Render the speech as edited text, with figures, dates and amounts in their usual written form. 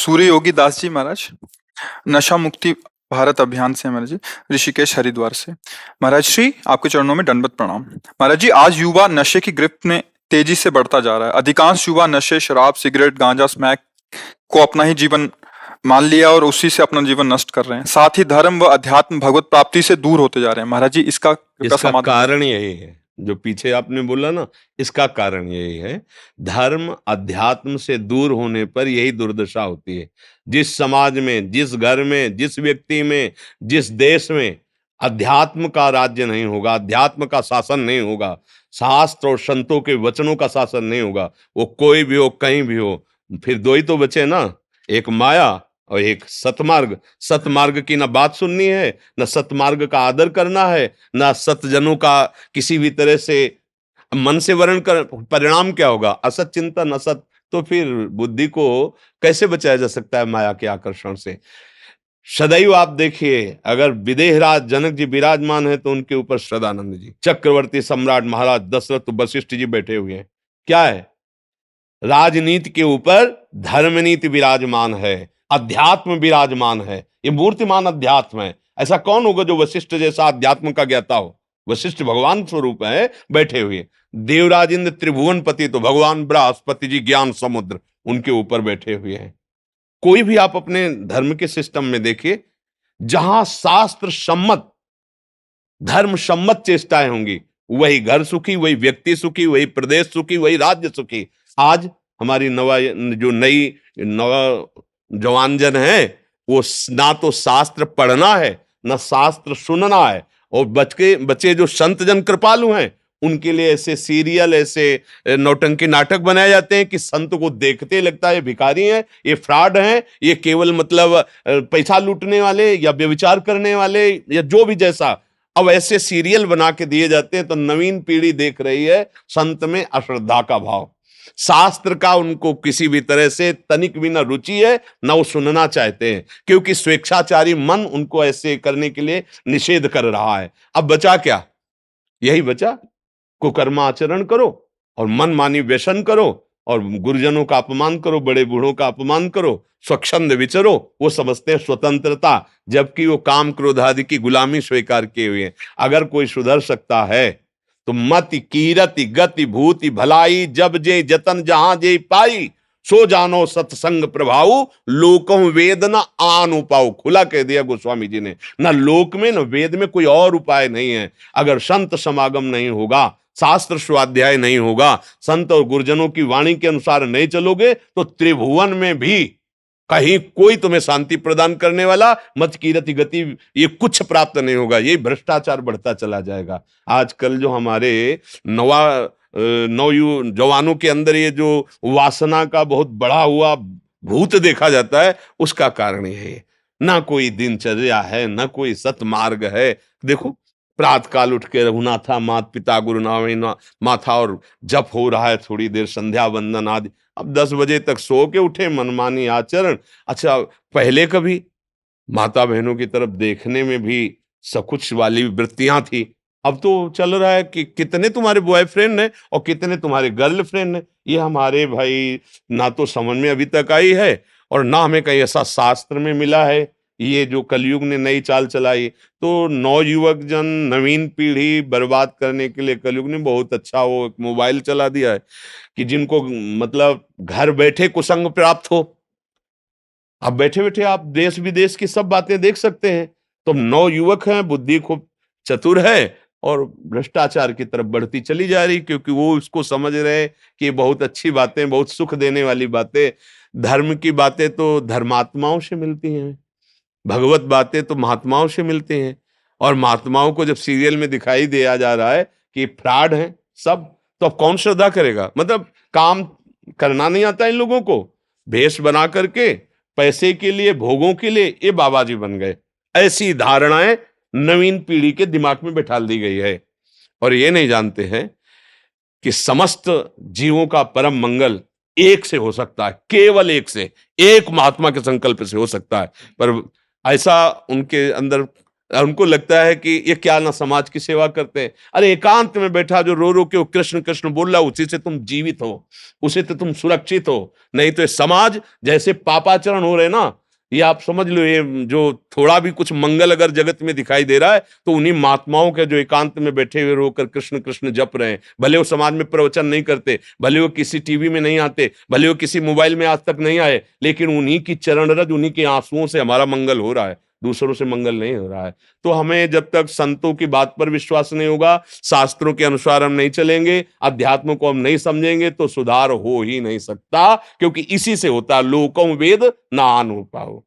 सूर्य योगी दास जी महाराज, नशा मुक्ति भारत अभियान से महाराज जी, ऋषिकेश हरिद्वार से। महाराज श्री आपके चरणों में दंडवत प्रणाम। महाराज जी, आज युवा नशे की गिरफ्त में तेजी से बढ़ता जा रहा है। अधिकांश युवा नशे, शराब, सिगरेट, गांजा, स्मैक को अपना ही जीवन मान लिया और उसी से अपना जीवन नष्ट कर रहे हैं। साथ ही धर्म व अध्यात्म भगवत प्राप्ति से दूर होते जा रहे हैं। महाराज जी, इसका समाधान कारण यही है जो पीछे आपने बोला ना, इसका कारण यही है। धर्म अध्यात्म से दूर होने पर यही दुर्दशा होती है। जिस समाज में, जिस घर में, जिस व्यक्ति में, जिस देश में अध्यात्म का राज्य नहीं होगा, अध्यात्म का शासन नहीं होगा, शास्त्र और संतों के वचनों का शासन नहीं होगा, वो कोई भी हो, कहीं भी हो, फिर दो ही तो बचे ना, एक माया और एक सतमार्ग। सतमार्ग की ना बात सुननी है, ना सतमार्ग का आदर करना है, ना सतजनों का किसी भी तरह से मन से वर्ण कर। परिणाम क्या होगा? असत चिंतन, असत। तो फिर बुद्धि को कैसे बचाया जा सकता है माया के आकर्षण से? सदैव आप देखिए, अगर विदेहराज जनक जी विराजमान है तो उनके ऊपर सदानंद जी, चक्रवर्ती सम्राट महाराज दशरथ, वशिष्ठ जी बैठे हुए हैं। क्या है? राजनीति के ऊपर धर्मनीति विराजमान है, अध्यात्म विराजमान है। ये मूर्तिमान अध्यात्म है। ऐसा कौन होगा जो वशिष्ठ जैसा अध्यात्म का ज्ञाता हो? वशिष्ठ भगवान स्वरूप है, बैठे हुए। देवराज इंद्र त्रिभुवनपति तो भगवान बृहस्पति जी ज्ञान समुद्र, उनके ऊपर बैठे हुए हैं। कोई भी आप अपने धर्म के सिस्टम में देखिए, जहां शास्त्र सम्मत, धर्म सम्मत चेष्टाएं होंगी, वही घर सुखी, वही व्यक्ति सुखी, वही प्रदेश सुखी, वही राज्य सुखी। आज हमारी नई जवानजन है, वो ना तो शास्त्र पढ़ना है, ना शास्त्र सुनना है। और बच्चे जो संत जन कृपालु हैं, उनके लिए ऐसे सीरियल, ऐसे नौटंकी नाटक बनाए जाते हैं कि संत को देखते लगता है भिखारी हैं, ये फ्रॉड हैं, ये केवल मतलब पैसा लूटने वाले या व्यभिचार करने वाले या जो भी जैसा। अब ऐसे सीरियल बना के दिए जाते हैं तो नवीन पीढ़ी देख रही है संत में अश्रद्धा का भाव। शास्त्र का उनको किसी भी तरह से तनिक भी ना रुचि है, ना वो सुनना चाहते हैं, क्योंकि स्वेच्छाचारी मन उनको ऐसे करने के लिए निषेध कर रहा है। अब बचा क्या? यही बचा, कुकर्माचरण करो और मनमानी व्यसन करो और गुरुजनों का अपमान करो, बड़े बूढ़ों का अपमान करो, स्वच्छंद विचरो। वो समझते हैं स्वतंत्रता, जबकि वो काम क्रोध आदि की गुलामी स्वीकार किए हुए हैं। अगर कोई सुधर सकता है तो मति कीरति गति भूति भलाई, जब जे जतन जहां जे पाई, सो जानो सत्संग प्रभाव, लोकों वेद न आन उपाय। खुला कह दिया गोस्वामी जी ने, ना लोक में न वेद में कोई और उपाय नहीं है। अगर संत समागम नहीं होगा, शास्त्र स्वाध्याय नहीं होगा, संत और गुरुजनों की वाणी के अनुसार नहीं चलोगे, तो त्रिभुवन में भी कहीं कोई तुम्हें शांति प्रदान करने वाला, मत कीरति गति, ये कुछ प्राप्त नहीं होगा। ये भ्रष्टाचार बढ़ता चला जाएगा। आजकल जो हमारे जवानों के अंदर ये जो वासना का बहुत बढ़ा हुआ भूत देखा जाता है, उसका कारण ये है। ना कोई दिनचर्या है, ना कोई सतमार्ग है। देखो, प्रातः काल उठ के रघुनाथा मात पिता गुरु नामे माथा, और जप हो रहा है, थोड़ी देर संध्या वंदन आदि। अब 10 बजे तक सो के उठे, मनमानी आचरण। अच्छा, पहले कभी माता बहनों की तरफ देखने में भी सकुच वाली वृत्तियां थी। अब तो चल रहा है कि कितने तुम्हारे बॉयफ्रेंड हैं और कितने तुम्हारे गर्लफ्रेंड हैं। ये हमारे भाई ना तो समझ में अभी तक आई है और ना हमें कहीं ऐसा शास्त्र में मिला है। ये जो कलयुग ने नई चाल चलाई, तो नौयुवक जन, नवीन पीढ़ी बर्बाद करने के लिए कलयुग ने बहुत अच्छा वो एक मोबाइल चला दिया है कि जिनको मतलब घर बैठे कुसंग प्राप्त हो। अब बैठे बैठे आप देश विदेश की सब बातें देख सकते हैं। तो नौयुवक हैं, बुद्धि खूब चतुर है और भ्रष्टाचार की तरफ बढ़ती चली जा रही, क्योंकि वो उसको समझ रहे कि ये बहुत अच्छी बातें, बहुत सुख देने वाली बातें। धर्म की बातें तो धर्मात्माओं से मिलती हैं, भगवत बातें तो महात्माओं से मिलती हैं। और महात्माओं को जब सीरियल में दिखाई दिया जा रहा है कि फ्रॉड हैं सब, तो अब कौन श्रद्धा करेगा? मतलब काम करना नहीं आता इन लोगों को, भेष बना करके पैसे के लिए, भोगों के लिए ये बाबा जी बन गए। ऐसी धारणाएं नवीन पीढ़ी के दिमाग में बैठा दी गई है और ये नहीं जानते हैं कि समस्त जीवों का परम मंगल एक से हो सकता है, केवल एक से, एक महात्मा के संकल्प से हो सकता है। पर ऐसा उनके अंदर उनको लगता है कि ये क्या ना समाज की सेवा करते हैं। अरे एकांत में बैठा जो रो रो के वो कृष्ण कृष्ण बोल रहा, उसी से तुम जीवित हो, उसी से तुम सुरक्षित हो। नहीं तो ये समाज जैसे पापाचरण हो रहे ना, ये आप समझ लो, ये जो थोड़ा भी कुछ मंगल अगर जगत में दिखाई दे रहा है तो उन्हीं महात्माओं के जो एकांत में बैठे हुए रोकर कृष्ण कृष्ण जप रहे हैं। भले वो समाज में प्रवचन नहीं करते, भले वो किसी टीवी में नहीं आते, भले वो किसी मोबाइल में आज तक नहीं आए, लेकिन उन्हीं की चरण रज, उन्हीं के आंसुओं से हमारा मंगल हो रहा है, दूसरों से मंगल नहीं हो रहा है। तो हमें जब तक संतों की बात पर विश्वास नहीं होगा, शास्त्रों के अनुसार हम नहीं चलेंगे, अध्यात्म को हम नहीं समझेंगे, तो सुधार हो ही नहीं सकता, क्योंकि इसी से होता है लोकम वेद ना अनु पाओ।